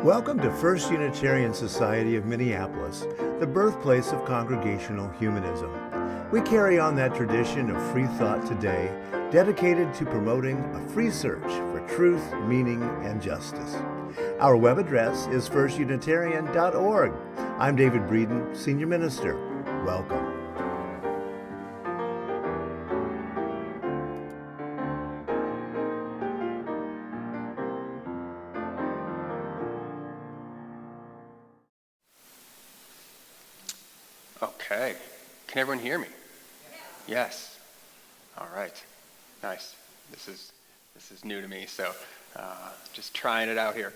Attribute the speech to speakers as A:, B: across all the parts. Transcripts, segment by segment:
A: Welcome to First Unitarian Society of Minneapolis, the birthplace of Congregational Humanism. We carry on that tradition of free thought today, dedicated to promoting a free search for truth, meaning, and justice. Our web address is firstunitarian.org. I'm David Breeden, Senior Minister. Welcome.
B: Okay. Can everyone hear me? Yes. All right. Nice. This is new to me, so just trying it out here.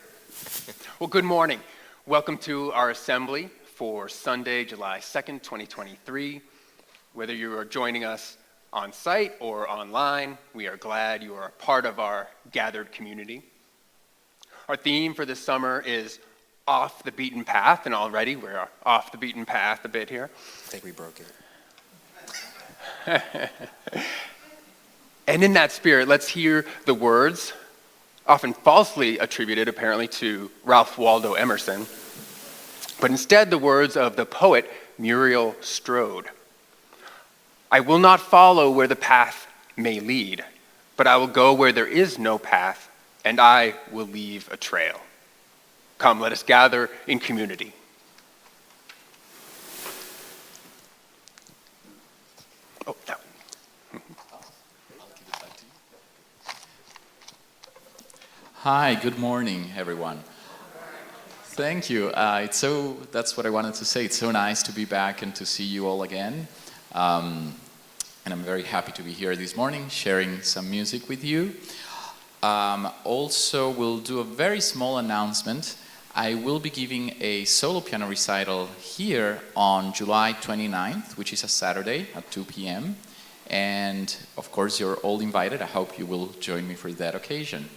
B: Well, good morning. Welcome to our assembly for Sunday, July 2nd, 2023. Whether you are joining us on site or online, we are glad you are a part of our gathered community. Our theme for this summer is off the beaten path, and already we're off the beaten path a bit here.
C: I think we broke
B: it. And in that spirit, let's hear the words, often falsely attributed apparently to Ralph Waldo Emerson, but instead the words of the poet Muriel Strode. I will not follow where the path may lead, but I will go where there is no path, and I will leave a trail. Come, let us gather in community. Oh, that one.
D: Hi, good morning, everyone. Thank you. That's what I wanted to say. It's so nice to be back and to see you all again. And I'm very happy to be here this morning, sharing some music with you. Also, we'll do a very small announcement. I will be giving a solo piano recital here on July 29th, which is a Saturday at 2 p.m. And of course, you're all invited. I hope you will join me for that occasion.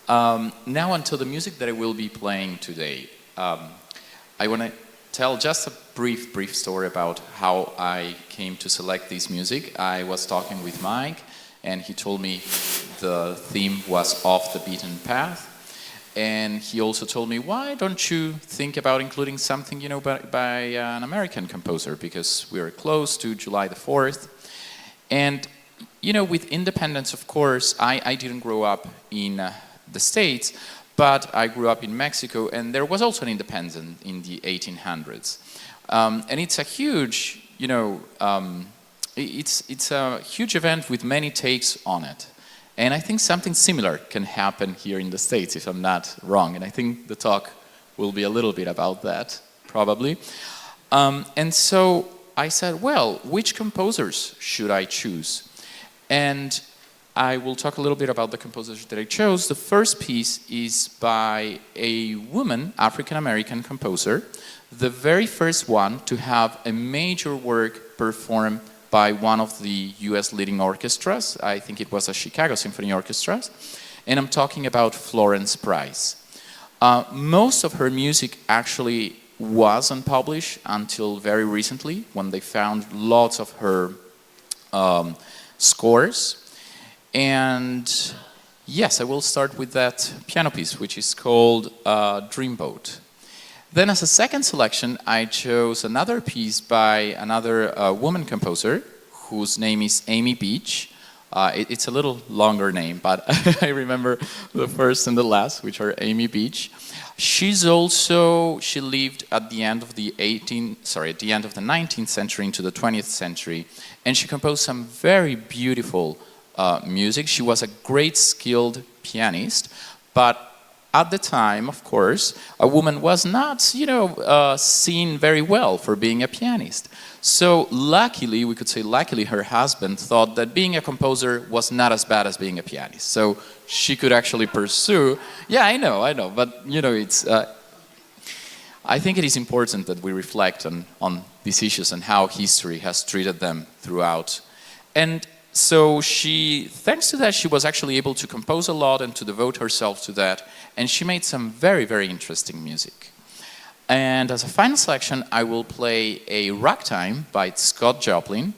D: Now onto the music that I will be playing today. I want to tell just a brief story about how I came to select this music. I was talking with Mike, and he told me the theme was Off the Beaten Path. And he also told me, why don't you think about including something, by an American composer, because we're close to July the 4th. And, with independence, of course, I didn't grow up in the States, but I grew up in Mexico, and there was also an independence in the 1800s. And it's a huge, it's a huge event with many takes on it. And I think something similar can happen here in the States, if I'm not wrong. And I think the talk will be a little bit about that, probably. And so I said, well, which composers should I choose? And I will talk a little bit about the composers that I chose. The first piece is by a woman, African-American composer, the very first one to have a major work performed by one of the US leading orchestras. I think it was a Chicago Symphony Orchestra. And I'm talking about Florence Price. Most of her music actually was unpublished until very recently, when they found lots of her scores. And yes, I will start with that piano piece, which is called Dreamboat. Then as a second selection, I chose another piece by another woman composer whose name is Amy Beach. It's a little longer name, but I remember the first and the last, which are Amy Beach. She lived at the end of the 19th century into the 20th century, and she composed some very beautiful music. She was a great skilled pianist, but at the time, of course, a woman was not, seen very well for being a pianist. So luckily, we could say luckily, her husband thought that being a composer was not as bad as being a pianist. So she could actually pursue. Yeah, I know, but it's. I think it is important that we reflect on these issues and how history has treated them throughout. And so thanks to that, she was actually able to compose a lot and to devote herself to that. And she made some very, very interesting music. And as a final selection, I will play a ragtime by Scott Joplin.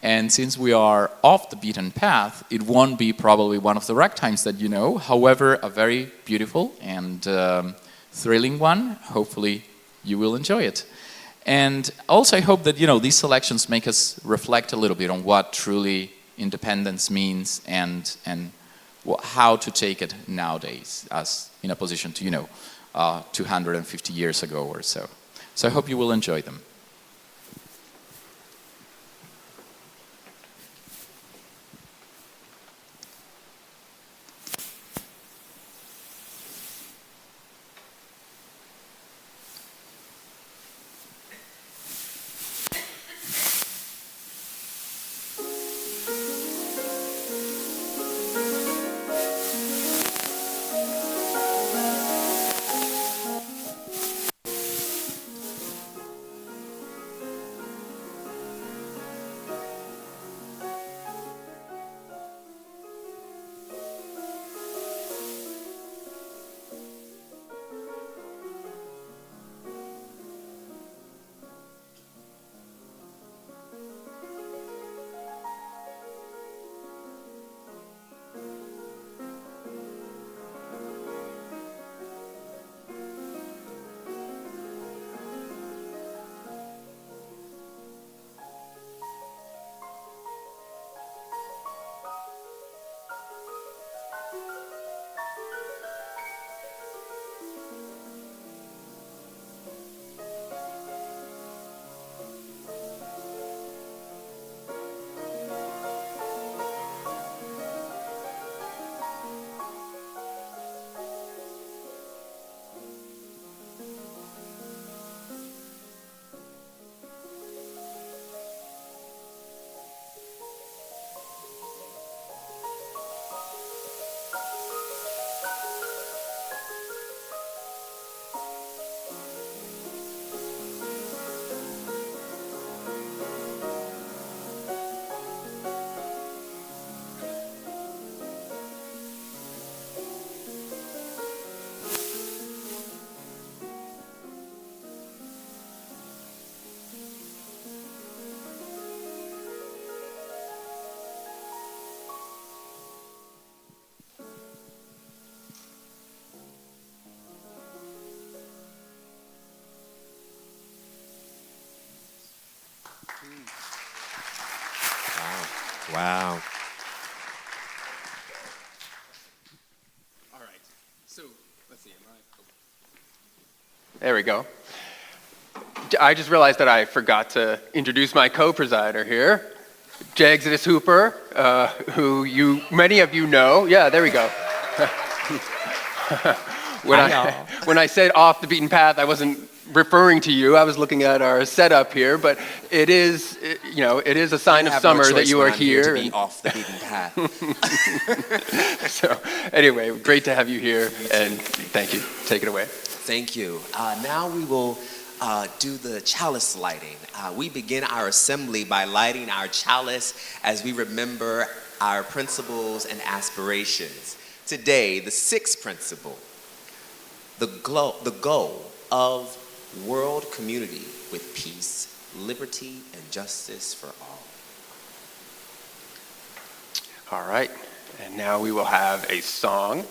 D: And since we are off the beaten path, it won't be probably one of the ragtimes that you know. However, a very beautiful and thrilling one. Hopefully you will enjoy it. And also I hope that, these selections make us reflect a little bit on what truly independence means and how to take it nowadays as in opposition to, 250 years ago or so. So I hope you will enjoy them.
C: Wow.
B: All right. So, let's see. There we go. I just realized that I forgot to introduce my co-presider here, Exodus Hooper, who many of you know. Yeah, there we go. When I said off the beaten path, I wasn't referring to you. I was looking at our setup here, but it is a sign of summer that you are here.
C: To be off the beaten path.
B: So, anyway, great to have you here, and thank you. Take it away.
C: Thank you. Now we will do the chalice lighting. We begin our assembly by lighting our chalice as we remember our principles and aspirations. Today, the sixth principle, the goal of world community with peace, liberty, and justice for all.
B: All right, and now we will have a song.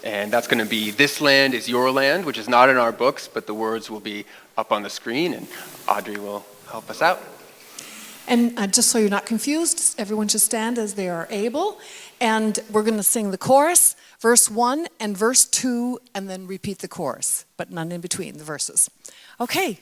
B: And that's going to be This Land is Your Land, which is not in our books, but the words will be up on the screen, and Audrey will help us out.
E: And just so you're not confused, everyone should stand as they are able. And we're going to sing the chorus, verse 1 and verse 2, and then repeat the chorus, but none in between the verses. Okay.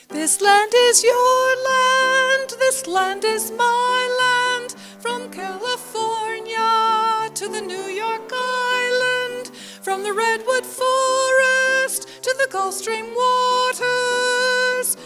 E: This land is your land, this land is my land, from California to the New York Island, from the Redwood Forest to the Gulf Stream waters.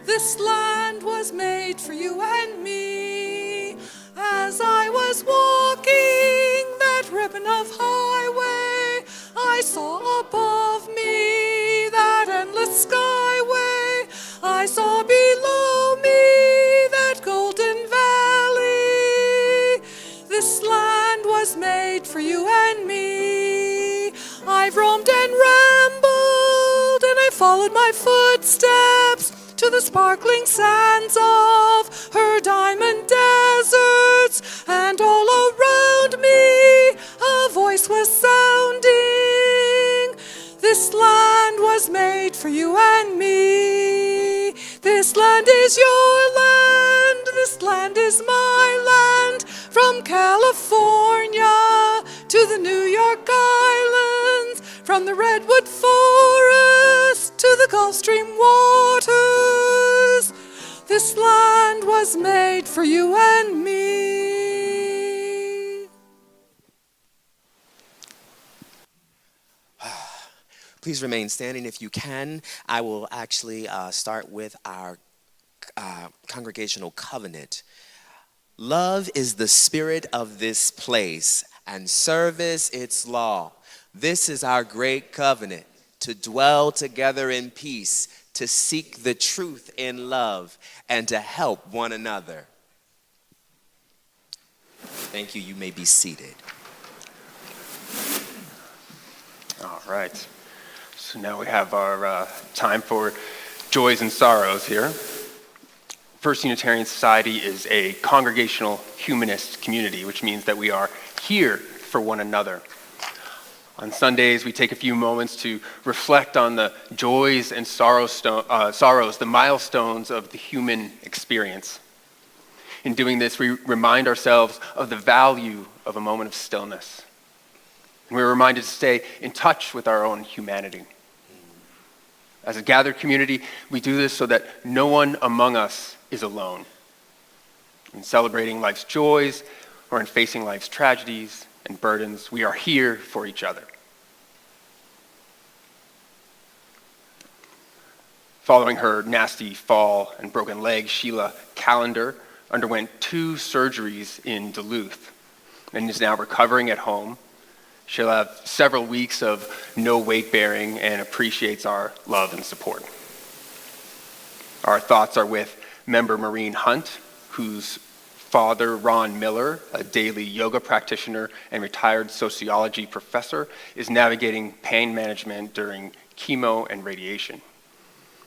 E: This land was made for you and me. As I was walking that ribbon of highway, I saw above me that endless skyway. I saw below me that golden valley. This land was made for you and me. I've roamed and rambled and I followed my footsteps to the sparkling sands of her diamond desert. This land is my land, from California to the New York Islands, from the Redwood Forest to the Gulf Stream waters. This land was made for you and me.
C: Please remain standing if you can. I will actually start with our congregational covenant. Love is the spirit of this place, and service its law. This is our great covenant, to dwell together in peace, to seek the truth in love, and to help one another. Thank you. You may be seated.
B: All right. So now we have our time for joys and sorrows here. First Unitarian Society is a congregational humanist community, which means that we are here for one another. On Sundays, we take a few moments to reflect on the joys and sorrows, the milestones of the human experience. In doing this, we remind ourselves of the value of a moment of stillness. And we're reminded to stay in touch with our own humanity. As a gathered community, we do this so that no one among us is alone. In celebrating life's joys or in facing life's tragedies and burdens, we are here for each other. Following her nasty fall and broken leg, Sheila Callender underwent 2 surgeries in Duluth and is now recovering at home. She'll have several weeks of no weight bearing and appreciates our love and support. Our thoughts are with member Maureen Hunt, whose father, Ron Miller, a daily yoga practitioner and retired sociology professor, is navigating pain management during chemo and radiation.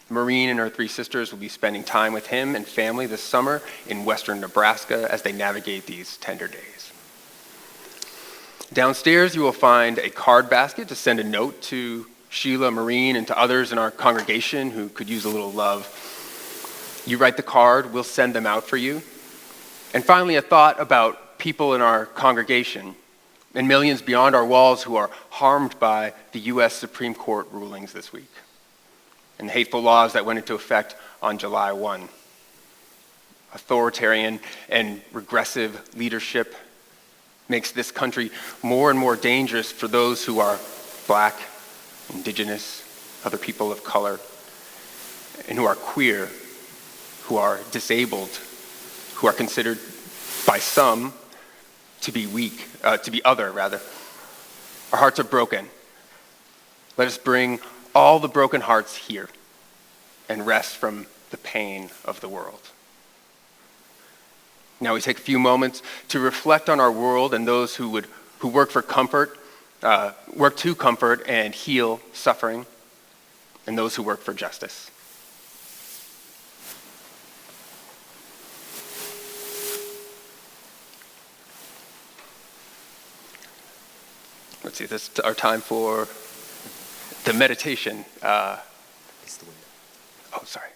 B: Maureen and her 3 sisters will be spending time with him and family this summer in western Nebraska as they navigate these tender days. Downstairs, you will find a card basket to send a note to Sheila, Maureen, and to others in our congregation who could use a little love. You write the card, we'll send them out for you. And finally, a thought about people in our congregation and millions beyond our walls who are harmed by the U.S. Supreme Court rulings this week and the hateful laws that went into effect on July 1. Authoritarian and regressive leadership makes this country more and more dangerous for those who are Black, Indigenous, other people of color, and who are queer, who are disabled, who are considered by some to be weak, to be other, rather. Our hearts are broken. Let us bring all the broken hearts here and rest from the pain of the world. Now we take a few moments to reflect on our world and those who work for comfort, work to comfort and heal suffering, and those who work for justice. Let's see, this is our time for the meditation.
C: It's the window.
B: Oh, sorry.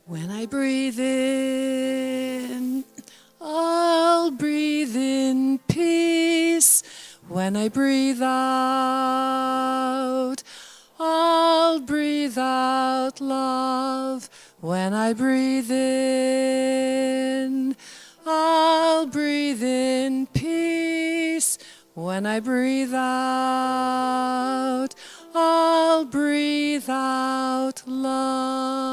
E: When I breathe in, I'll breathe in peace. When I breathe out, I'll breathe out love. When I breathe in, I'll breathe in peace. When I breathe out, I'll breathe out love.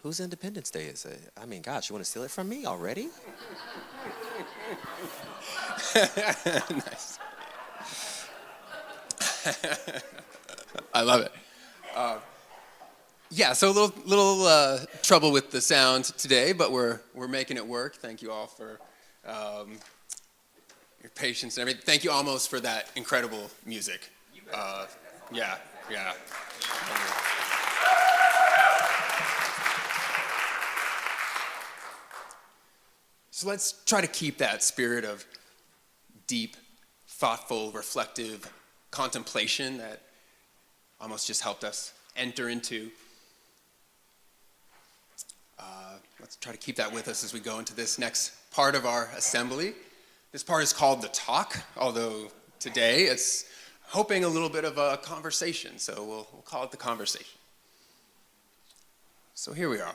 C: Whose Independence Day is it? I mean, gosh, you want to steal it from me already?
B: Nice. I love it. Yeah, so a little trouble with the sound today, but we're making it work. Thank you all for your patience and everything. Thank you, Amos, for that incredible music. Yeah. So let's try to keep that spirit of deep, thoughtful, reflective contemplation that Amos just helped us enter into. Let's try to keep that with us as we go into this next part of our assembly. This part is called the talk, although today it's hoping a little bit of a conversation, so we'll call it the conversation. So here we are.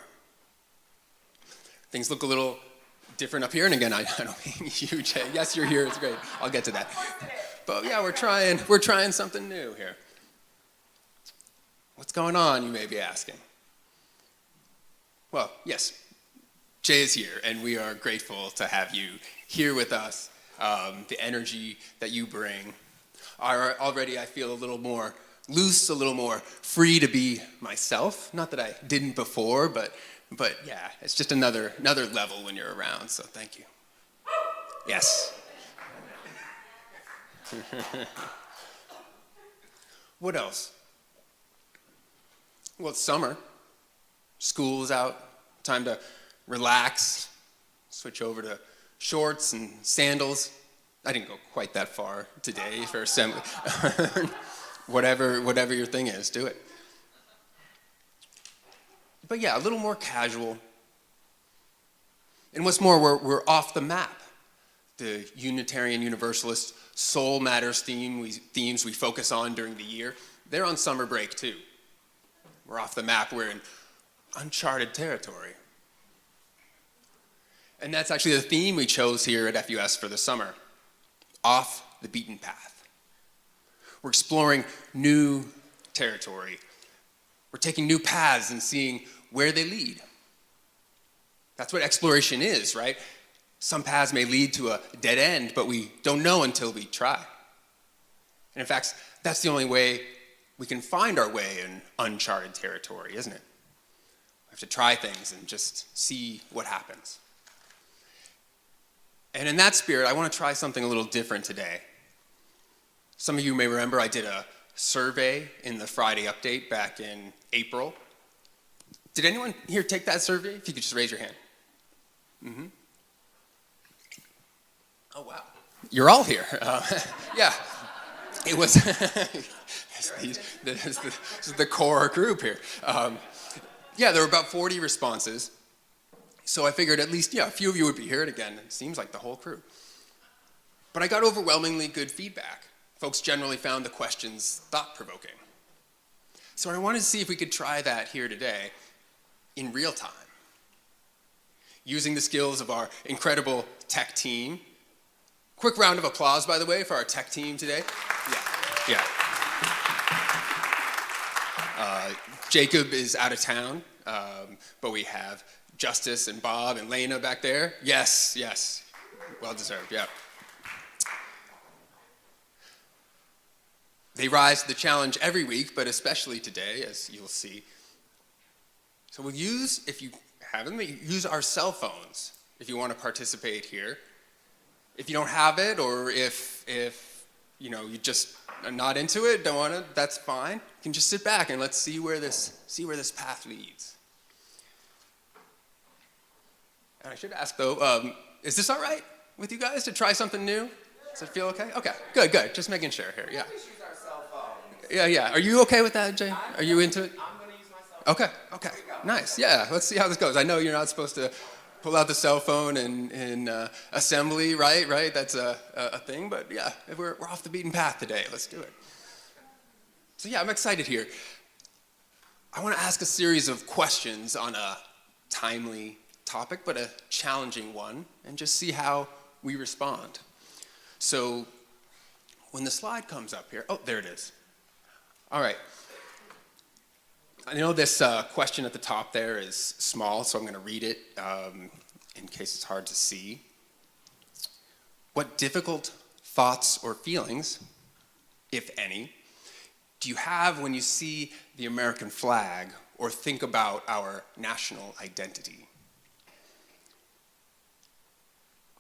B: Things look a little different up here, and again, I don't mean you, Jay. Yes, you're here, it's great. I'll get to that. But yeah, we're trying something new here. What's going on, you may be asking? Well, yes, Jay is here, and we are grateful to have you here with us. The energy that you bring. Already I feel a little more loose, a little more free to be myself. Not that I didn't before, but yeah, it's just another level when you're around, so thank you. Yes. What else? Well, it's summer. School's out. Time to relax. Switch over to shorts and sandals. I didn't go quite that far today for assembly. whatever your thing is, do it. But yeah, a little more casual. And what's more, we're off the map. The Unitarian Universalist Soul Matters themes we focus on during the year, they're on summer break too. We're off the map. We're in uncharted territory. And that's actually the theme we chose here at FUS for the summer. Off the beaten path. We're exploring new territory. We're taking new paths and seeing where they lead. That's what exploration is, right? Some paths may lead to a dead end, but we don't know until we try. And in fact, that's the only way we can find our way in uncharted territory, isn't it? We have to try things and just see what happens. And in that spirit, I want to try something a little different today. Some of you may remember I did a survey in the Friday update back in April. Did anyone here take that survey? If you could just raise your hand. Mm-hmm. Oh, wow. You're all here. Yeah. It was this is the core group here. Yeah, there were about 40 responses. So I figured at least, a few of you would be here, and again, it seems like the whole crew. But I got overwhelmingly good feedback. Folks generally found the questions thought-provoking. So I wanted to see if we could try that here today in real time. Using the skills of our incredible tech team. Quick round of applause, by the way, for our tech team today. Yeah. Jacob is out of town, but we have Justice and Bob and Lena back there. Yes. Well deserved, yeah. They rise to the challenge every week, but especially today, as you'll see. So we'll use, if you have them, use our cell phones if you want to participate here. If you don't have it, or if you just are not into it, don't want to, that's fine. You can just sit back and let's see where this path leads. And I should ask though, is this all right with you guys to try something new? Does it feel okay? Okay, good. Just making sure here. Yeah.
C: Use our cell phones.
B: Yeah. Are you okay with that, Jay? Are you into it?
C: I'm going to use my cell phone.
B: Okay. Nice. Yeah. Let's see how this goes. I know you're not supposed to pull out the cell phone in assembly, right? That's a thing. But yeah, we're off the beaten path today. Let's do it. So yeah, I'm excited here. I want to ask a series of questions on a timely topic, but a challenging one, and just see how we respond. So when the slide comes up here, oh, there it is. All right. I know this question at the top there is small, so I'm going to read it in case it's hard to see. What difficult thoughts or feelings, if any, do you have when you see the American flag or think about our national identity?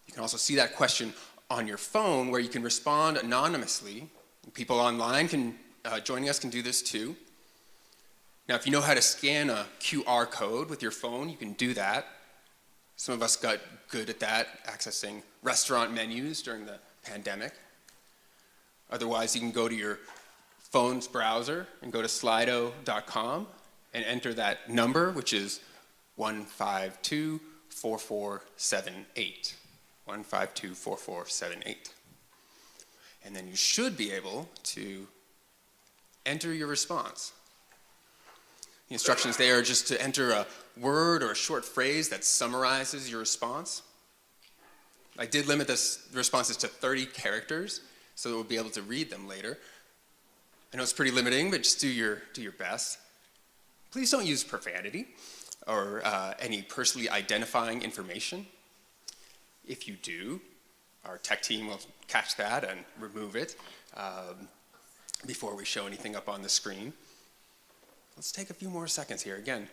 B: You can also see that question on your phone where you can respond anonymously. People online joining us can do this too. Now, if you know how to scan a QR code with your phone, you can do that. Some of us got good at that, accessing restaurant menus during the pandemic. Otherwise, you can go to your phone's browser and go to slido.com and enter that number, which is 152-4478. 152-4478. And then you should be able to enter your response. The instructions there are just to enter a word or a short phrase that summarizes your response. I did limit the responses to 30 characters, so that we'll be able to read them later. I know it's pretty limiting, but just do your best. Please don't use profanity or any personally identifying information. If you do, our tech team will catch that and remove it before we show anything up on the screen. Let's take a few more seconds here. Again,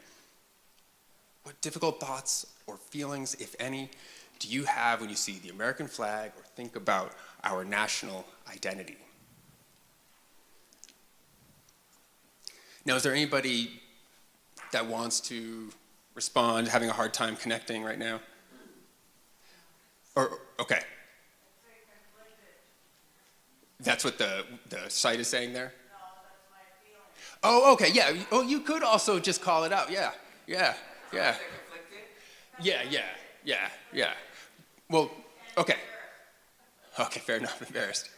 B: what difficult thoughts or feelings, if any, do you have when you see the American flag or think about our national identity? Now, is there anybody that wants to respond, having a hard time connecting right now? Or, okay. That's what the site is saying there? Oh, okay, yeah. Oh, you could also just call it out. Yeah. Well, okay. Okay, fair enough. Embarrassed.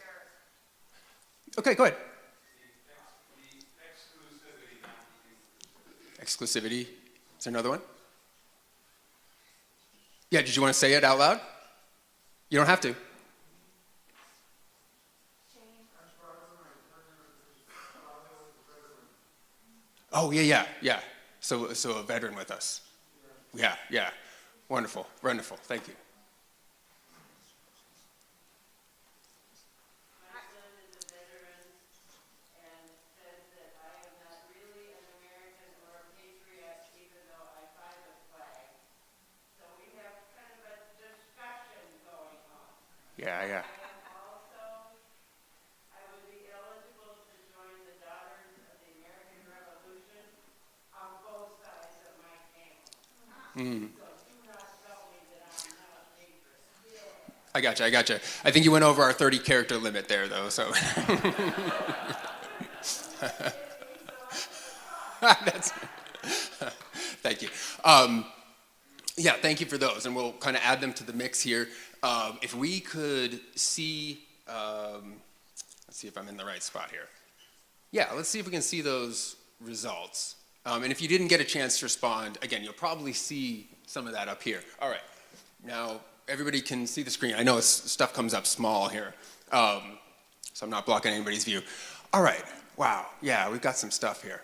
B: Okay, go ahead. Exclusivity. Is there another one? Yeah, did you want to say it out loud? You don't have to. Oh, yeah. So a veteran with us. Yeah. Wonderful. Thank you.
F: My son is a veteran and says that I am not really an American or a patriot, even though I fly the flag. So we have kind of a discussion going on.
B: Yeah.
F: I would be eligible to join the Daughters of the American Revolution on both sides of my family. So do not tell me that I'm not a patriot.
B: I gotcha. I think you went over our 30-character limit there, though, so. Thank you. Yeah, thank you for those, and we'll kind of add them to the mix here. If we could see, let's see if I'm in the right spot here. Yeah, let's see if we can see those results. And if you didn't get a chance to respond, again, you'll probably see some of that up here. All right, now everybody can see the screen. I know stuff comes up small here, so I'm not blocking anybody's view. All right, wow, yeah, we've got some stuff here.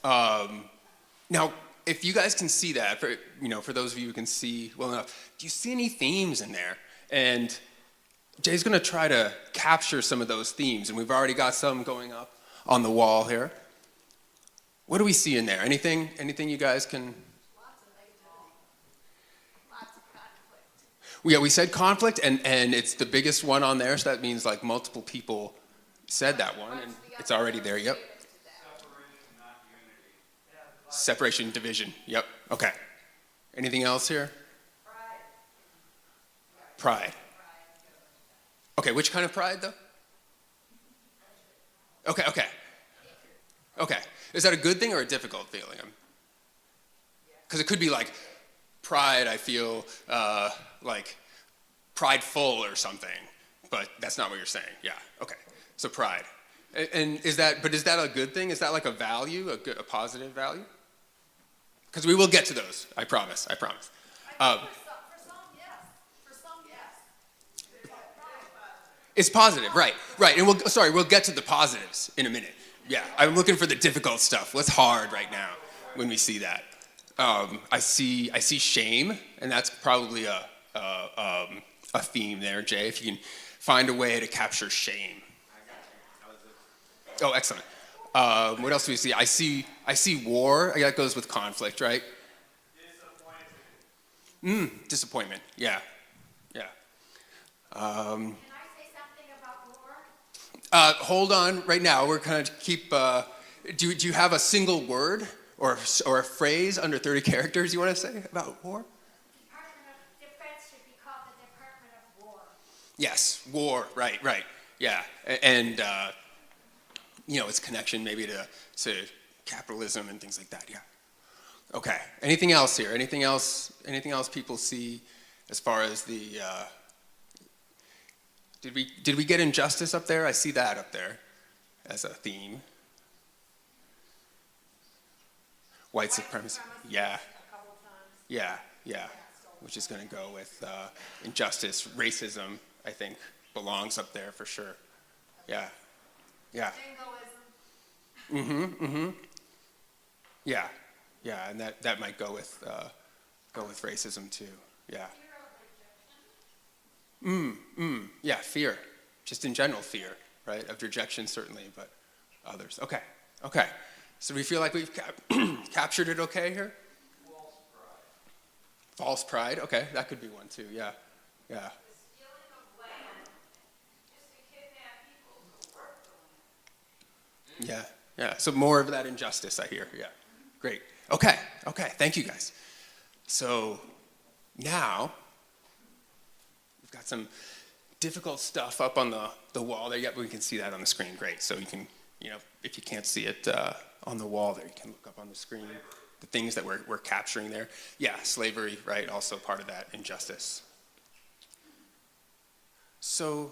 B: Now, if you guys can see that, for those of you who can see well enough, do you see any themes in there? And Jay's going to try to capture some of those themes, and we've already got some going up on the wall here. What do we see in there? Anything you guys can?
E: Lots of negativity. Lots of conflict.
B: Yeah, we said conflict, and it's the biggest one on there, so that means like multiple people said that one, and it's already there, yep. Separation, division. Yep. Okay. Anything else here? Pride. Okay, which kind of pride, though? Okay. Is that a good thing or a difficult feeling? Because it could be like pride, I feel like prideful or something, but that's not what you're saying. Yeah, okay. So pride. And is that a good thing? Is that like a value, a positive value? Because we will get to those, I promise.
E: For some, yes. For some, yes.
B: It's positive, right. And we'll get to the positives in a minute. Yeah, I'm looking for the difficult stuff. What's hard right now when we see that? I see shame, and that's probably a theme there, Jay. If you can find a way to capture shame. Oh, excellent. What else do we see? I see war. That goes with conflict, right? Disappointment. Yeah.
G: Can I say something about war?
B: Hold on. Right now, we're kind of keep. Do you have a single word or a phrase under 30 characters you want to say about war?
G: Department of Defense should be called the Department of War.
B: Yes, war. Right. Yeah, and its connection maybe to capitalism and things like that. Yeah. Okay. Anything else here? Anything else people see as far as the? Did we get injustice up there? I see that up there as a theme. White supremacy. Yeah. Yeah. Which is going to go with injustice. Racism, I think, belongs up there for sure. Yeah.
G: Jingoism.
B: Yeah, and that might go with racism too. Yeah. Yeah, fear. Just in general fear, right? Of rejection certainly, but others. Okay. So we feel like we've captured it okay here? False pride. Okay, that could be one too. Yeah.
F: The stealing of land, just to kidnap people to work the land.
B: Yeah. So more of that injustice, I hear. Yeah. Great. Okay. Thank you, guys. So now we've got some difficult stuff up on the wall there. Yep, we can see that on the screen. Great. So you can, if you can't see it on the wall there, you can look up on the screen the things that we're capturing there. Yeah, slavery, right? Also part of that injustice. So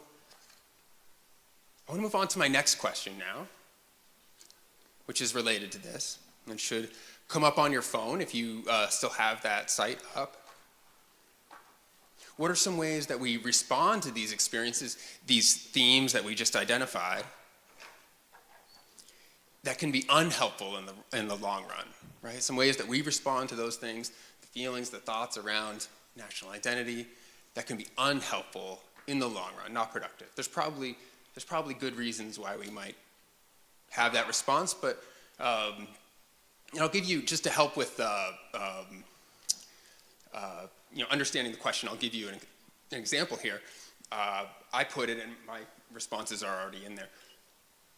B: I want to move on to my next question now, which is related to this, and should come up on your phone if you still have that site up. What are some ways that we respond to these experiences, these themes that we just identified, that can be unhelpful in the long run, right? Some ways that we respond to those things, the feelings, the thoughts around national identity, that can be unhelpful in the long run, not productive. There's probably good reasons why we might have that response, but I'll give you, just to help with understanding the question, I'll give you an example here. I put it, and my responses are already in there.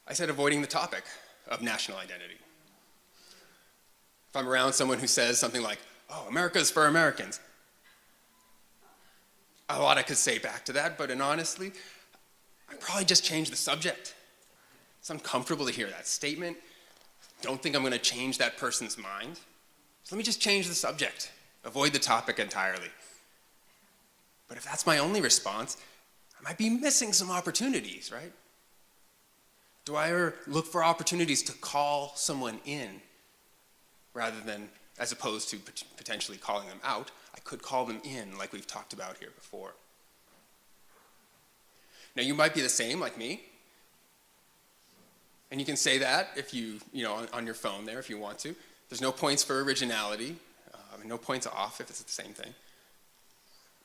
B: I said avoiding the topic of national identity. If I'm around someone who says something like, "Oh, America's for Americans," a lot I could say back to that, but honestly, I'd probably just change the subject. It's uncomfortable to hear that statement. Don't think I'm going to change that person's mind. So let me just change the subject. Avoid the topic entirely. But if that's my only response, I might be missing some opportunities, right? Do I ever look for opportunities to call someone in rather than, as opposed to potentially calling them out? I could call them in like we've talked about here before. Now you might be the same like me. And you can say that if on your phone there if you want to. There's no points for originality, no points off if it's the same thing.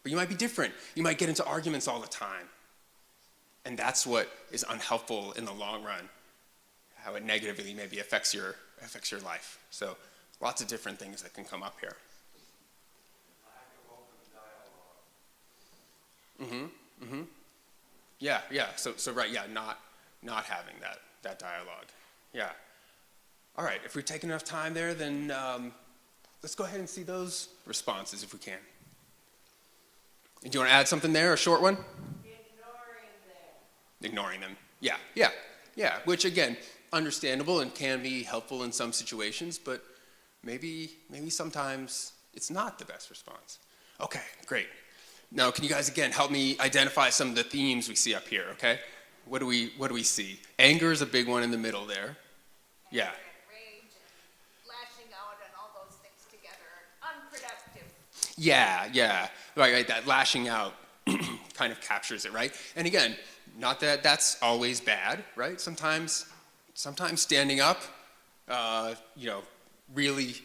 B: But you might be different. You might get into arguments all the time. And that's what is unhelpful in the long run, how it negatively maybe affects your life. So lots of different things that can come up here. Yeah. So right, yeah, not having that dialogue. Yeah. All right, if we've taken enough time there, then let's go ahead and see those responses if we can. Do you want to add something there, a short one? Ignoring them. Yeah. Which again, understandable and can be helpful in some situations, but maybe sometimes it's not the best response. Okay, great. Now, can you guys again help me identify some of the themes we see up here? Okay, what do we see? Anger is a big one in the middle there. Yeah.
G: Rage and lashing out and all those things together are unproductive.
B: Yeah. Right. That lashing out kind of captures it, right? And again, not that that's always bad, right? Sometimes sometimes standing up, really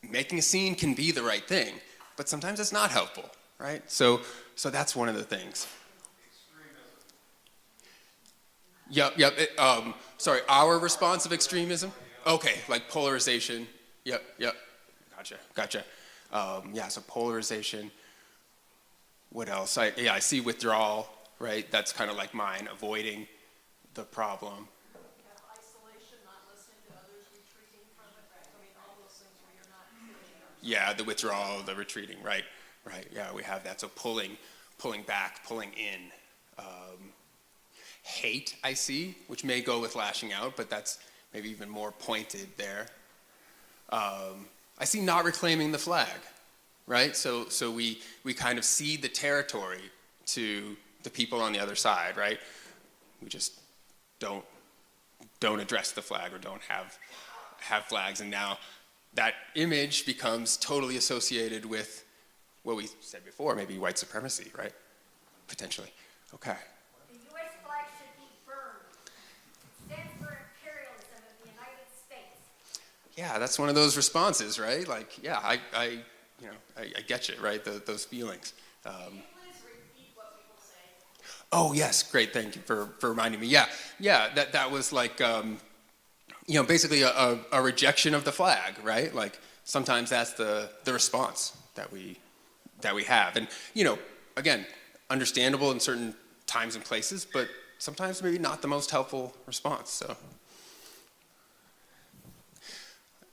B: making a scene can be the right thing, but sometimes it's not helpful, right? So that's one of the things. Yep. Sorry, our response of extremism? Okay, like polarization. Yep. Gotcha. So polarization. What else? I see withdrawal, right? That's kind of like mine, avoiding the problem.
F: Isolation, not listening to others, retreating from it. I mean, all those things where you're not feeling
B: Yeah, the withdrawal, the retreating, right. Yeah, we have that. So pulling back, pulling in. Hate, I see, which may go with lashing out, but that's maybe even more pointed there. I see not reclaiming the flag, right? So we kind of cede the territory to the people on the other side, right? We just don't address the flag or don't have flags, and now that image becomes totally associated with what we said before, maybe white supremacy, right? Potentially. Okay.
G: The U.S. flag should be burned. It stands for imperialism of the United States.
B: Yeah, that's one of those responses, right? Like, yeah, I get you, right? Those feelings.
F: Can you please repeat what people say?
B: Oh yes, great. Thank you for reminding me. Yeah. That was like, basically a rejection of the flag, right? Like sometimes that's the response that we have, and again, understandable in certain times and places, but sometimes maybe not the most helpful response. So,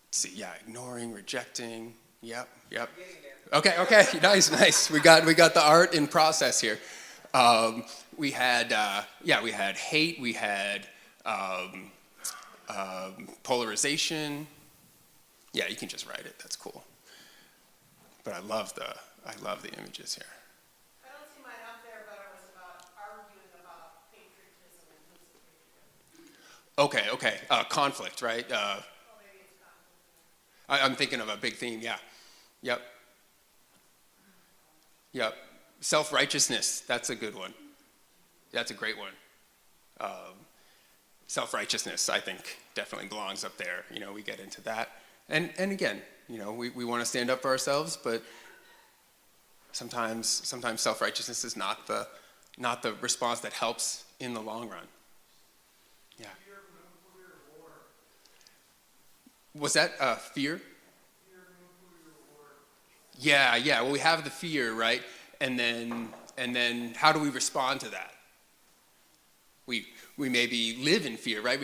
B: let's see. Yeah, ignoring, rejecting. Yep. Okay. Nice. We got the art in process here. We had hate. We had polarization. Yeah, you can just write it. That's cool. But I love the images here.
F: I don't see mine up there, but it was about arguing about patriotism and who's a patriot.
B: Okay. Conflict, right?
F: Maybe it's conflict.
B: I'm thinking of a big theme. Yeah. Yep. Self-righteousness. That's a good one. That's a great one. Self-righteousness, I think, definitely belongs up there. We get into that. And again, we want to stand up for ourselves, but sometimes self-righteousness is not the response that helps in the long run. Yeah.
H: Fear of nuclear war.
B: Was that fear?
H: Fear of nuclear war.
B: Yeah. Well, we have the fear, right? And then how do we respond to that? We maybe live in fear, right?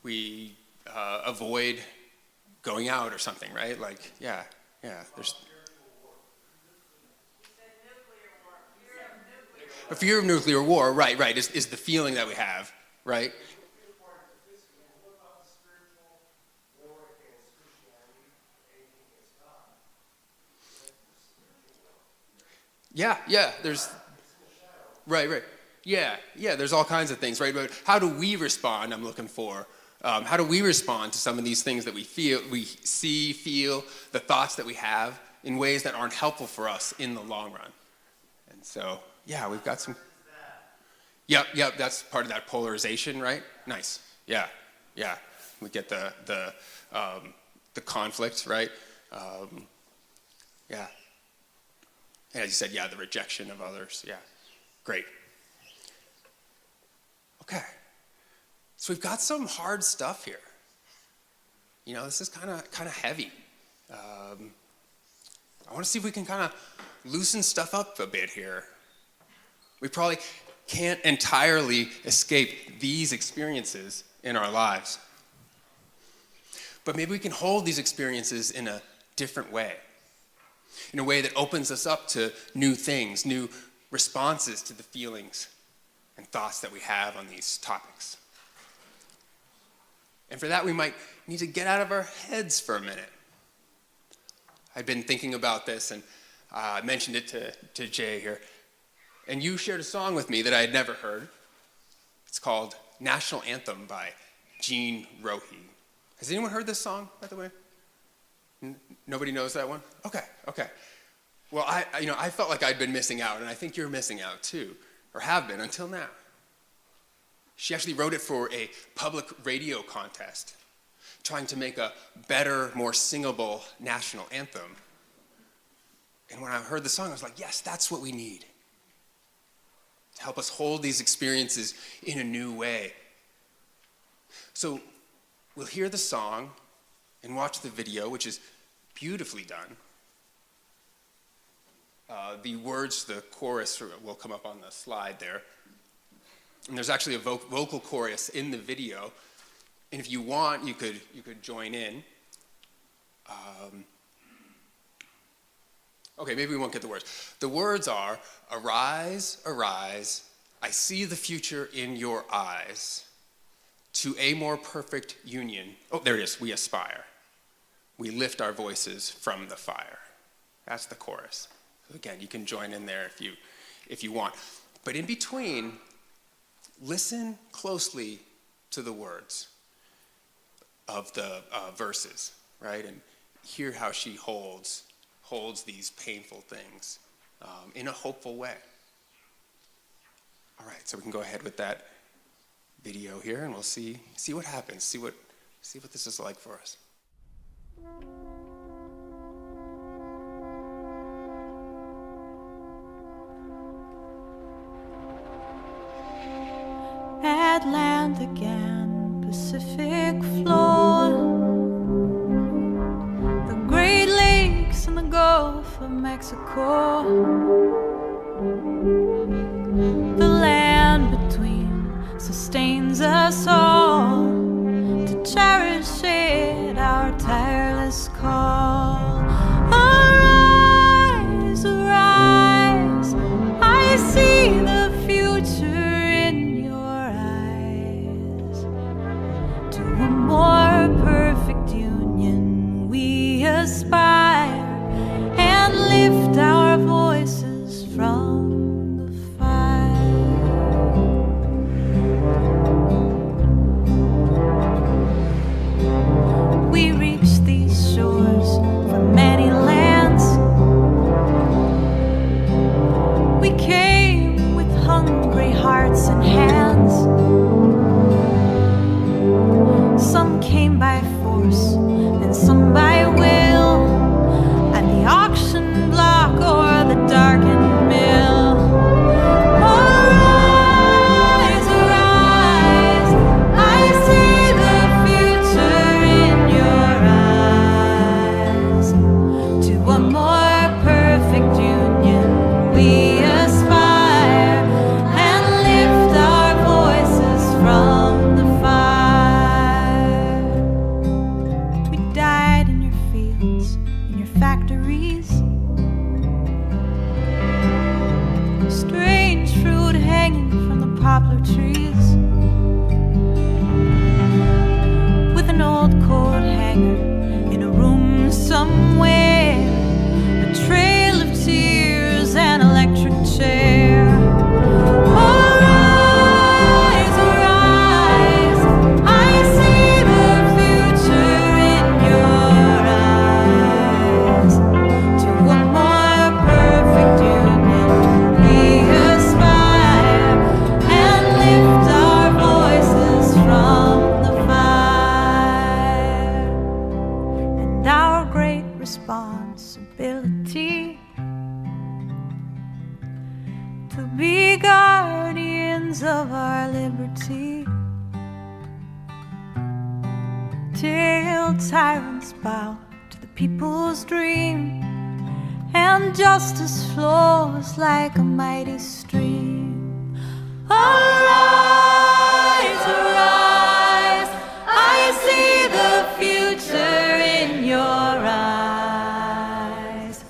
B: We avoid going out or something, right? Like, yeah. There's a fear of nuclear war, right? Is the feeling that we have, right?
H: What about the spiritual war against Christianity, anything against God?
B: Yeah. There's right. Yeah. There's all kinds of things, right? But how do we respond? I'm looking for. How do we respond to some of these things that we feel, the thoughts that we have in ways that aren't helpful for us in the long run? And so, yeah, we've got some. Yep. That's part of that polarization, right? Nice. Yeah. We get the conflict, right? Yeah. And as you said, the rejection of others. Yeah. Great. Okay. So we've got some hard stuff here. This is kind of heavy. I want to see if we can kind of loosen stuff up a bit here. We probably can't entirely escape these experiences in our lives. But maybe we can hold these experiences in a different way. In a way that opens us up to new things, new responses to the feelings and thoughts that we have on these topics. And for that, we might need to get out of our heads for a minute. I've been thinking about this, and I mentioned it to Jay here. And you shared a song with me that I had never heard. It's called National Anthem by Gene Rohe. Has anyone heard this song, by the way? Nobody knows that one? Okay. Well, I felt like I'd been missing out, and I think you're missing out too, or have been until now. She actually wrote it for a public radio contest, trying to make a better, more singable national anthem. And when I heard the song, I was like, yes, that's what we need, to help us hold these experiences in a new way. So we'll hear the song and watch the video, which is beautifully done. The words, the chorus will come up on the slide there. And there's actually a vocal chorus in the video. And if you want, you could join in. Okay, maybe we won't get the words. The words are, arise, arise, I see the future in your eyes. To a more perfect union. Oh, there it is, we aspire. We lift our voices from the fire. That's the chorus. So again, you can join in there if you want. But in between, listen closely to the words of the verses, right? And hear how she holds these painful things in a hopeful way. All right, so we can go ahead with that video here, and we'll see what happens. See what this is like for us.
E: Atlantic and Pacific floor, the Great Lakes and the Gulf of Mexico, the land between sustains us all to cherish it, our tireless call. Arise, arise, I see the future in your eyes. To a more perfect union we aspire and lift our voices from the fire. We reach these shores from many lands. We came with hungry hearts and hands. Some came by force and some by will, at the auction block or the darkened mill. Arise, arise, I see the future in your eyes. To a more perfect union we aspire and lift our voices from the fire. We died in your fields, in your factories. Strange fruit hanging from the poplar trees, with an old coat hanger in a room somewhere, a trail of tears, an electric chair. Arise, arise, I see the future in your eyes. To a more perfect union we aspire and lift our voices from the fire. And our great responsibility to be guardians of our liberty, till tyrants bow to the people's dream and justice flows like a mighty stream. Arise, arise, I see the future in your eyes.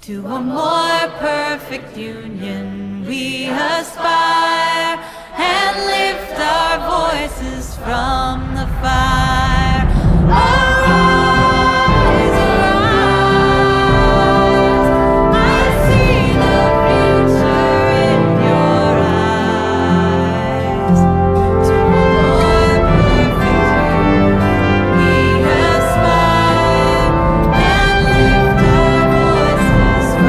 E: To a more perfect union we aspire and lift our voices from the fire. Arise, arise, I see the future in your eyes. To a more perfect union we aspire and lift our voices from the fire.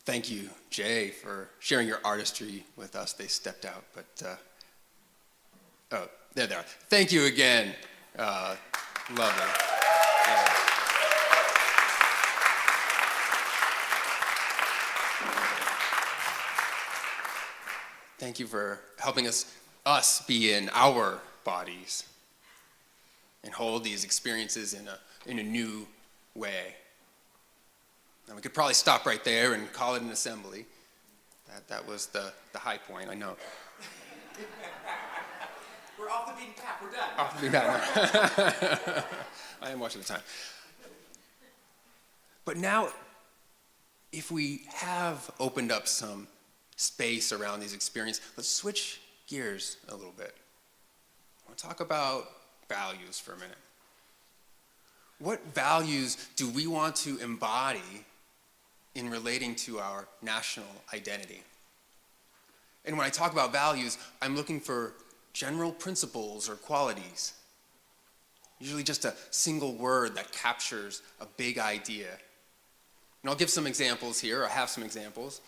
B: thank you, Jay, for sharing your artistry with us. They stepped out, but oh, there they are. Thank you again. Lovely. Yeah. Thank you for helping us be in our bodies and hold these experiences in a new way. And we could probably stop right there and call it an assembly. That was the high point, I know.
C: We're off the beaten path. We're done.
B: Off the beaten path. I am watching the time. But now, if we have opened up some space around these experiences, let's switch gears a little bit. I want to talk about values for a minute. What values do we want to embody in relating to our national identity? And when I talk about values, I'm looking for general principles or qualities. Usually just a single word that captures a big idea. And I'll give some examples here. I have some examples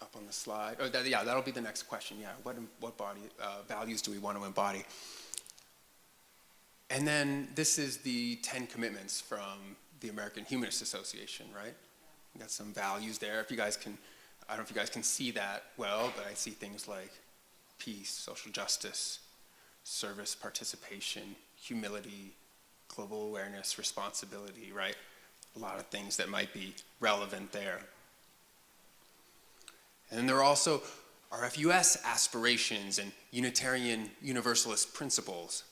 B: up on the slide. Oh, that'll be the next question. Yeah, what body values do we want to embody? And then this is the 10 commitments from the American Humanist Association, right? We got some values there. If you guys can, I don't know if you guys can see that well, but I see things like peace, social justice, service, participation, humility, global awareness, responsibility, right? A lot of things that might be relevant there. And then there are also RFUS aspirations and Unitarian Universalist principles.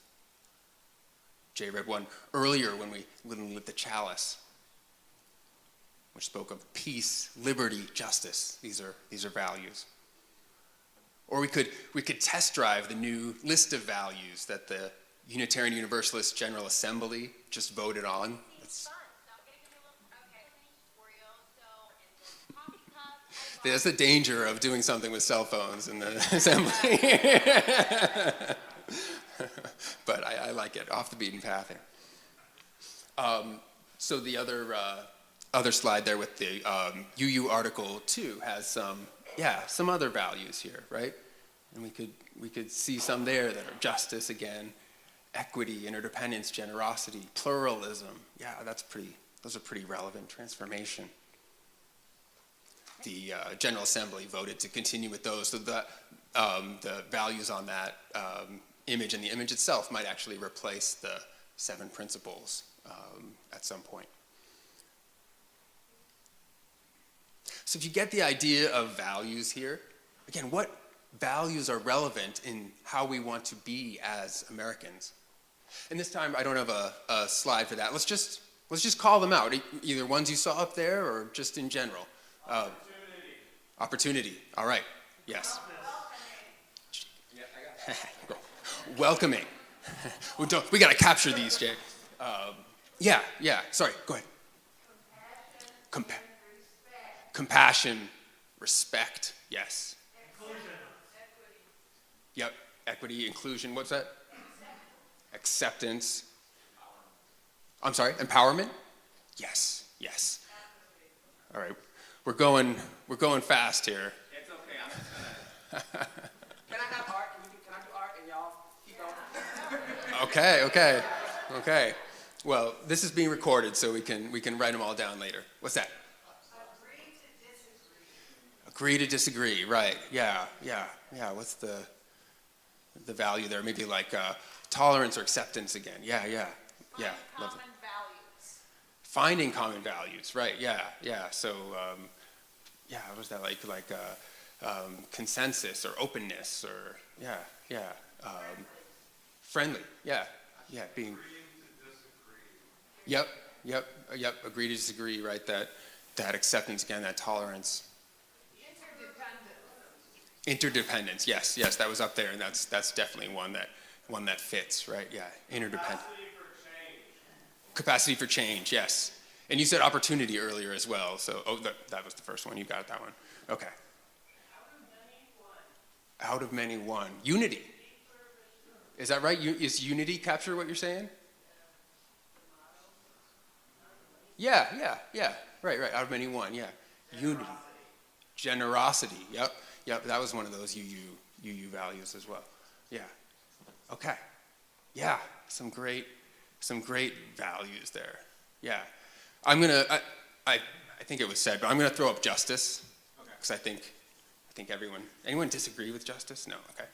B: Jay read one earlier when we lit the chalice, which spoke of peace, liberty, justice. These are values. Or we could test drive the new list of values that the Unitarian Universalist General Assembly just voted on. There's the danger of doing something with cell phones in the assembly. But I like it, off the beaten path here. So the other slide there with the UU Article 2 has some other values here, right? And we could see some there that are justice again, equity, interdependence, generosity, pluralism. Yeah, those are pretty relevant. Transformation. The General Assembly voted to continue with those, so the values on that image and the image itself might actually replace the 7 principles at some point. So if you get the idea of values here, again, what values are relevant in how we want to be as Americans? And this time I don't have a slide for that. Let's just call them out, either ones you saw up there or just in general. Opportunity. All right. Yes. Welcoming. We got to capture these, Jay. Yeah. Sorry. Go ahead. Compassion, respect. Yes. Inclusion. Yep. Equity, inclusion. What's that? Acceptance. I'm sorry. Empowerment. Yes. All right. We're going fast here.
C: It's okay. Can I have art? Can I do art and y'all keep going?
B: Okay. Well, this is being recorded, so we can write them all down later. What's that? Agree to disagree. Right. Yeah. What's the value there?Maybe like tolerance or acceptance again. Yeah. Lovely. Finding common values, right? Yeah. So, what was that like consensus or openness or friendly. Yeah. Being. Yep. Agree to disagree, right? That acceptance again, that tolerance. Interdependence. Yes. That was up there, and that's definitely one that fits, right? Yeah. Interdependent. Capacity for change, yes. And you said opportunity earlier as well. So, that was the first one. You got that one. Okay. Out of many, one. Unity. Is that right? Is unity capture what you're saying? Yeah. Right. Out of many, one. Yeah. Unity. Generosity. Yep. That was one of those UU values as well. Yeah. Okay. Yeah. Some great values there. Yeah. I think it was said, but I'm gonna throw up justice because I think anyone disagree with justice? No. Okay.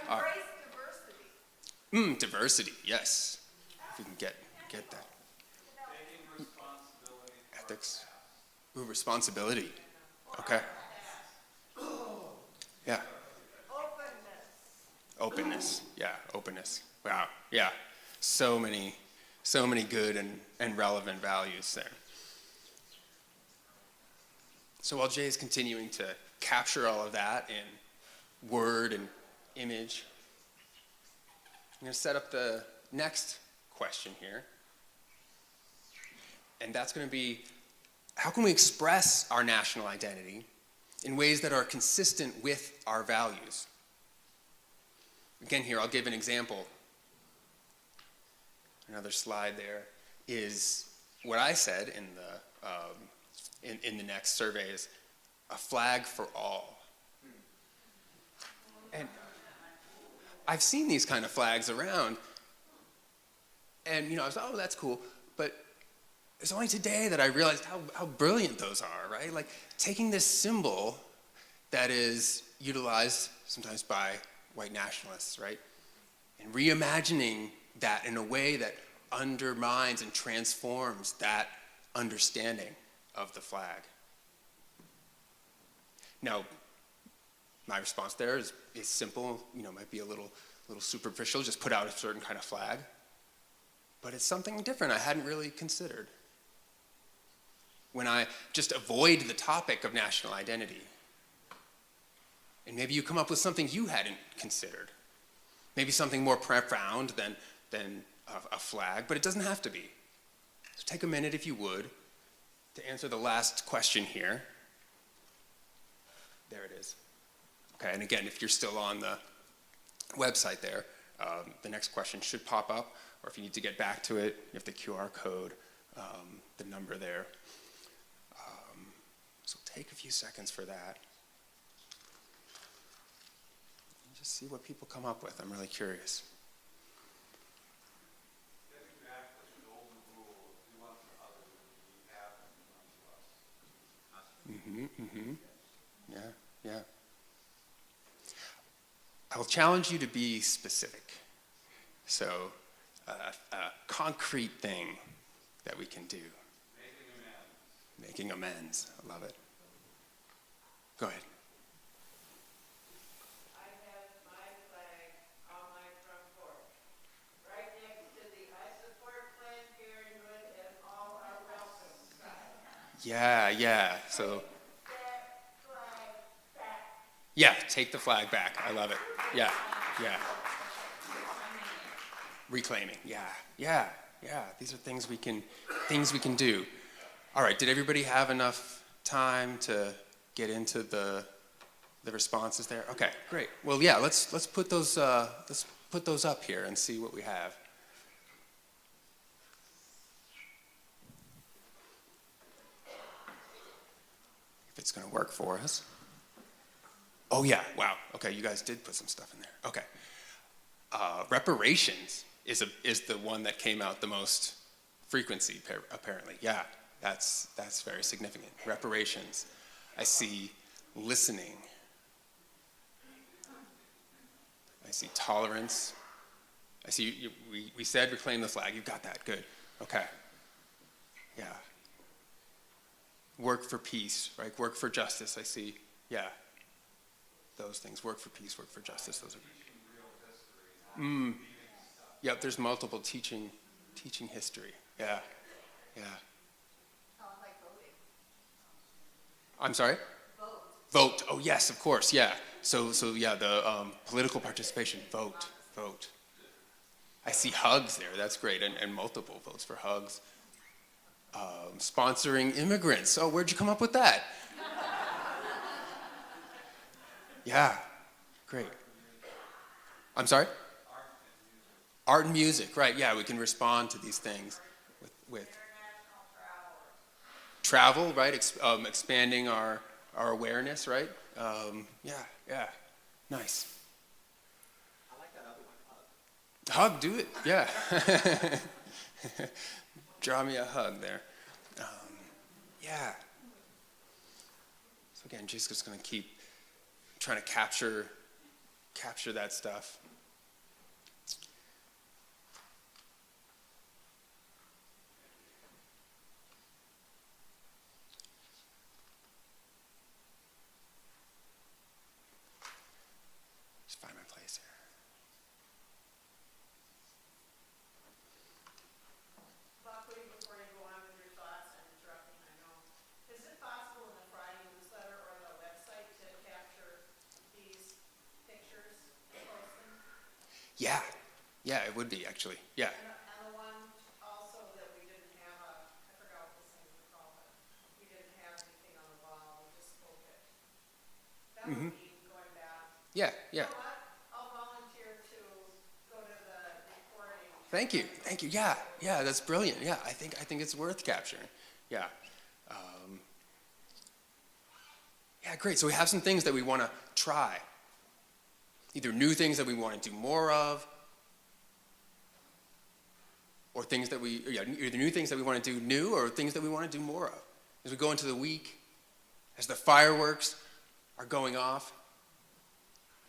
F: Embrace diversity.
B: Diversity. Yes. If we can get that. Ethics. Ooh, responsibility. Okay. Yeah. Openness. Yeah, openness. Wow. Yeah. So many good and relevant values there. So while Jay is continuing to capture all of that in word and image, I'm going to set up the next question here. And that's going to be, how can we express our national identity in ways that are consistent with our values? Again, here, I'll give an example. Another slide there is what I said in the next survey is a flag for all. And I've seen these kind of flags around, and I was like, oh, that's cool, but it's only today that I realized how brilliant those are, right? Like taking this symbol that is utilized sometimes by white nationalists, right? And reimagining that in a way that undermines and transforms that understanding of the flag. Now, my response there is simple, might be a little superficial, just put out a certain kind of flag. But it's something different I hadn't really considered. When I just avoid the topic of national identity, and maybe you come up with something you hadn't considered. Maybe something more profound than a flag, but it doesn't have to be. So take a minute, if you would, to answer the last question here. There it is. Okay, and again, if you're still on the website there, the next question should pop up, or if you need to get back to it, you have the QR code, the number there. So take a few seconds for that. Just see what people come up with. I'm really curious.
H: Getting back to the golden rule, we want for others to be happy to us.
B: Yeah. I will challenge you to be specific. So, a concrete thing that we can do. Making amends. I love it. Go ahead.
F: I have my flag on my front porch, right next to the I support Planned Parenthood and all are welcome sign.
B: Yeah. So,
F: That flag back.
B: yeah, take the flag back. I love it. Yeah. Reclaiming. Yeah. These are things we can do. All right. Did everybody have enough time to get into the responses there? Okay, great. Well, yeah. Let's put those up here and see what we have. If it's going to work for us. Oh yeah. Wow. Okay, you guys did put some stuff in there. Okay. Reparations is the one that came out the most frequency, apparently. Yeah, that's very significant. Reparations. I see listening. I see tolerance. I see we said reclaim the flag. You got that. Good. Okay. Yeah. Work for peace, right? Work for justice. I see. Yeah. Those things. Work for peace. Work for justice. Those are. Yep. There's multiple teaching history. Yeah.
G: Like voting.
B: I'm sorry? Vote. Oh, yes, of course, yeah. So yeah, the political participation, vote. I see hugs there, that's great, and multiple votes for hugs. Sponsoring immigrants. Oh, where'd you come up with that? Yeah, great. I'm sorry? Art and music, right, yeah, we can respond to these things with travel, right? Expanding our awareness, right? Yeah, nice.
C: I like that other one.
B: Hug, do it, yeah. Draw me a hug there. Yeah. So again, just going to keep trying to capture that stuff. Just find my place here.
F: Buckley, before you go on with your thoughts, I'm interrupting, I know. Is it possible in the Friday newsletter or the website to capture these pictures and post them?
B: Yeah, it would be actually, yeah.
F: And the one also that we didn't have I forgot what this thing was called, but we didn't have anything on the wall, we just spoke it. That would be going back.
B: Yeah.
F: You know what? I'll volunteer to go to the recording.
B: Thank you. Yeah, that's brilliant. Yeah, I think it's worth capturing. Yeah. Yeah, great. So we have some things that we want to try. Either new things that we want to do more of, or things that either new things that we want to do new, or things that we want to do more of. As we go into the week, as the fireworks are going off,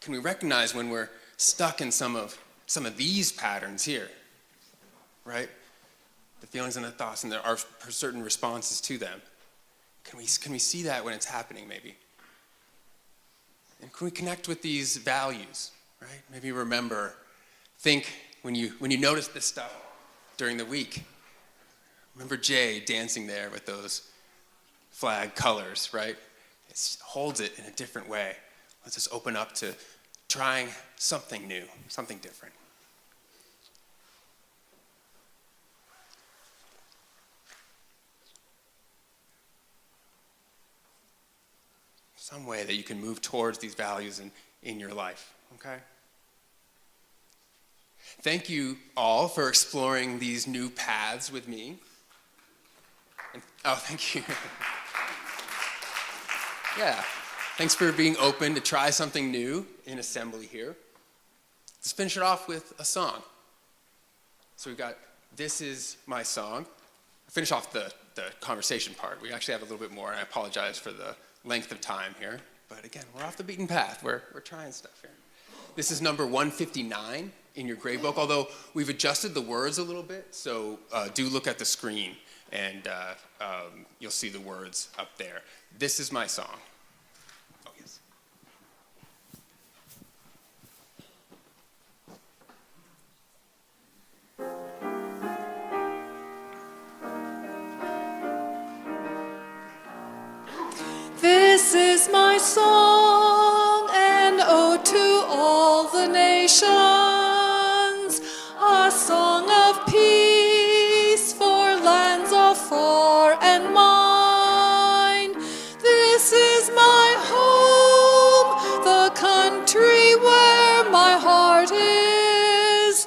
B: can we recognize when we're stuck in some of these patterns here, right? The feelings and the thoughts, and there are certain responses to them. Can we see that when it's happening, maybe? And can we connect with these values, right? Maybe think when you notice this stuff during the week. Remember Jay dancing there with those flag colors, right? It holds it in a different way. Let's just open up to trying something new, something different. Some way that you can move towards these values in your life, okay? Thank you all for exploring these new paths with me. Thank you. Yeah, thanks for being open to try something new in assembly here. Let's finish it off with a song. So we've got This Is My Song. Finish off the conversation part. We actually have a little bit more, and I apologize for the length of time here. But again, we're off the beaten path. We're trying stuff here. This is number 159 in your grade book, although we've adjusted the words a little bit, so do look at the screen, and you'll see the words up there. This is my song. Oh, yes.
E: This is my song, an ode to all the nations, a song of peace for lands all far and mine. This is my home, the country where my heart is.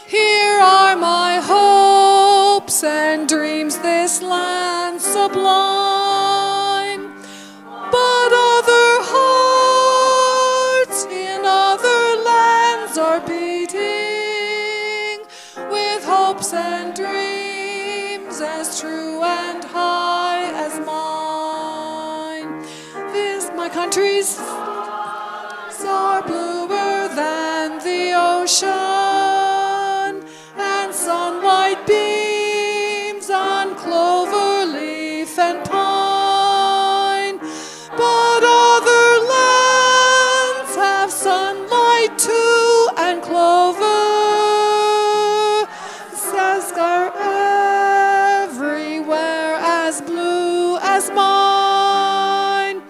E: Here are my hopes and dreams, this land sublime. But other hearts in other lands are beating with hopes and dreams as true and high as mine. My country's skies are bluer than the ocean, and sunlight beams on clover leaf and pine. But other lands have sunlight too, and clover skies are everywhere as blue as mine.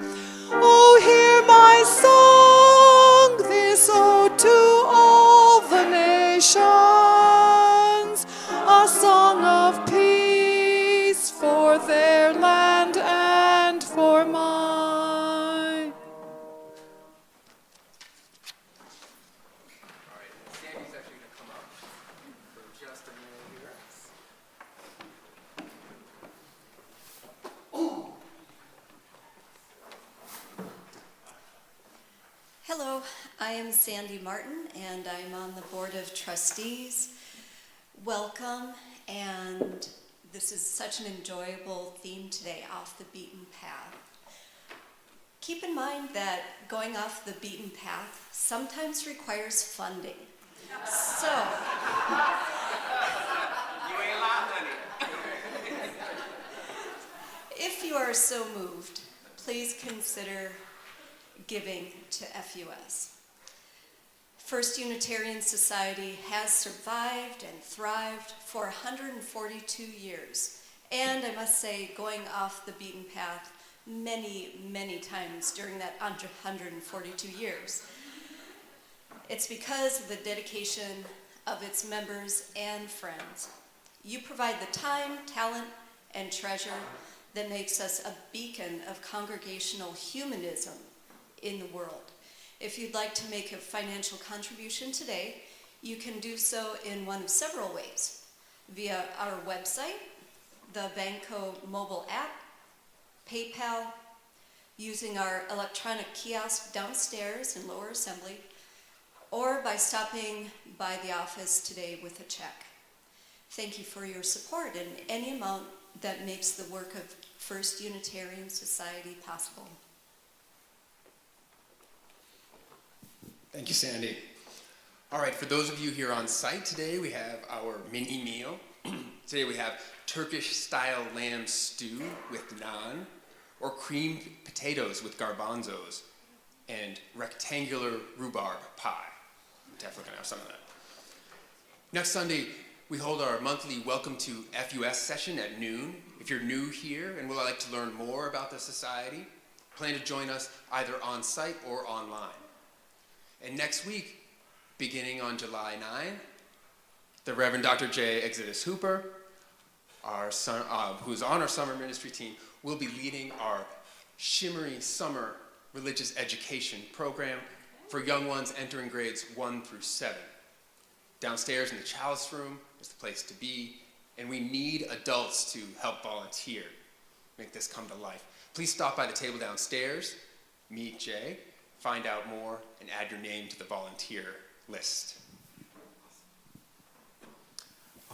E: Oh, hear my song, this ode to all the nations, a song of peace for their land and for mine.
B: All right, Sandy's actually going to come up for just a minute here.
E: I am Sandy Martin, and I'm on the Board of Trustees. Welcome, and this is such an enjoyable theme today, Off the Beaten Path. Keep in mind that going off the beaten path sometimes requires funding. So, if you are so moved, please consider giving to FUS. First Unitarian Society has survived and thrived for 142 years, and I must say, going off the beaten path many, many times during that 142 years. It's because of the dedication of its members and friends. You provide the time, talent, and treasure that makes us a beacon of congregational humanism in the world. If you'd like to make a financial contribution today, you can do so in one of several ways: via our website, the Banco mobile app, PayPal, using our electronic kiosk downstairs in lower assembly, or by stopping by the office today with a check. Thank you for your support in any amount that makes the work of First Unitarian Society possible.
B: Thank you, Sandy. All right, for those of you here on site today, we have our mini meal. Today we have Turkish-style lamb stew with naan, or creamed potatoes with garbanzos, and rectangular rhubarb pie. I'm definitely gonna have some of that. Next Sunday, we hold our monthly Welcome to FUS session at noon. If you're new here and would like to learn more about the Society, plan to join us either on site or online. And next week, beginning on July 9, the Reverend Dr. J. Exodus Hooper, who's on our summer ministry team, will be leading our Shimmery Summer Religious Education program for young ones entering grades 1 through 7. Downstairs in the chalice room is the place to be, and we need adults to help volunteer, make this come to life. Please stop by the table downstairs, meet Jay, find out more, and add your name to the volunteer list.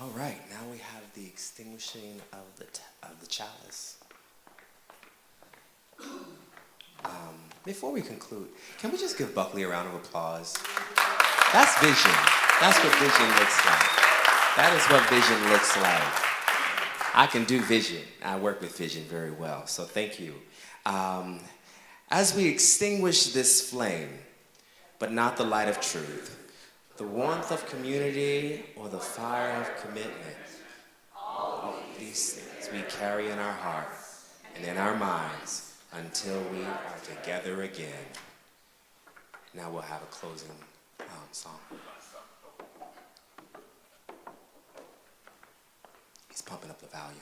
C: All right, now we have the extinguishing of the chalice. Before we conclude, can we just give Buckley a round of applause? That's vision. That's what vision looks like. That is what vision looks like. I can do vision. I work with vision very well, so thank you. As we extinguish this flame, but not the light of truth, the warmth of community or the fire of commitment, all of these things we carry in our heart and in our minds until we are together again. Now we'll have a closing song. He's pumping up the volume.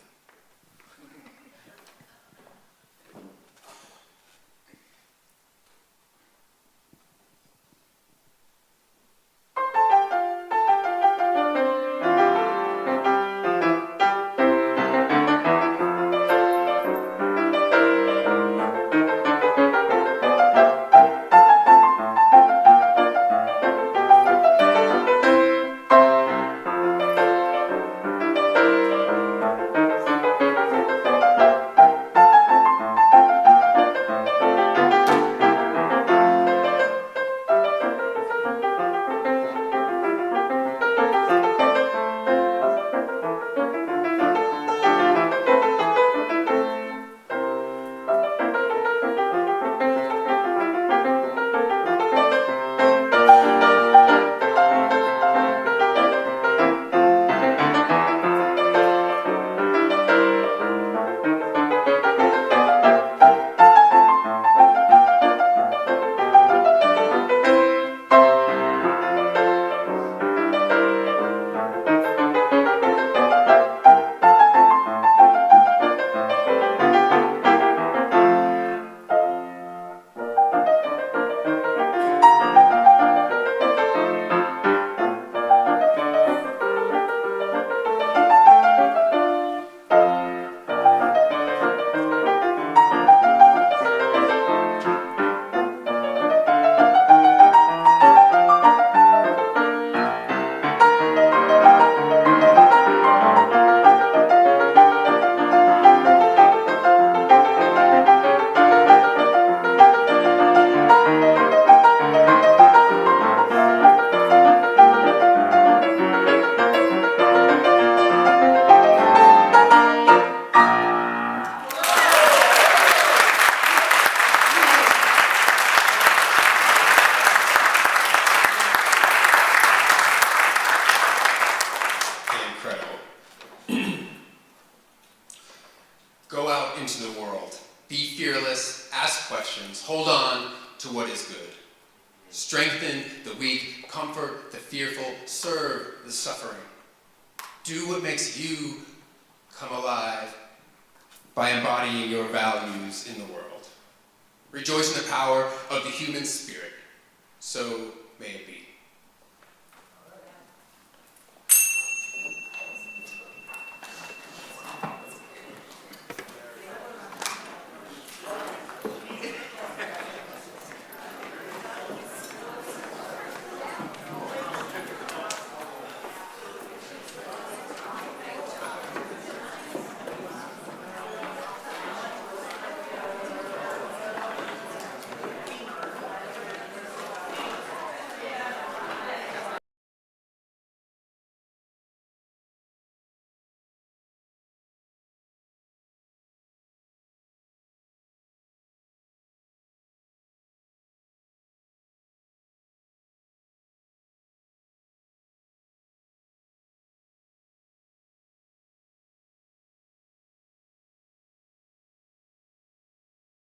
B: Go out into the world. Be fearless, ask questions, hold on to what is good. Strengthen the weak, comfort the fearful, serve the suffering. Do what makes you come alive by embodying your values in the world. Rejoice in the power of the human spirit. So may it be.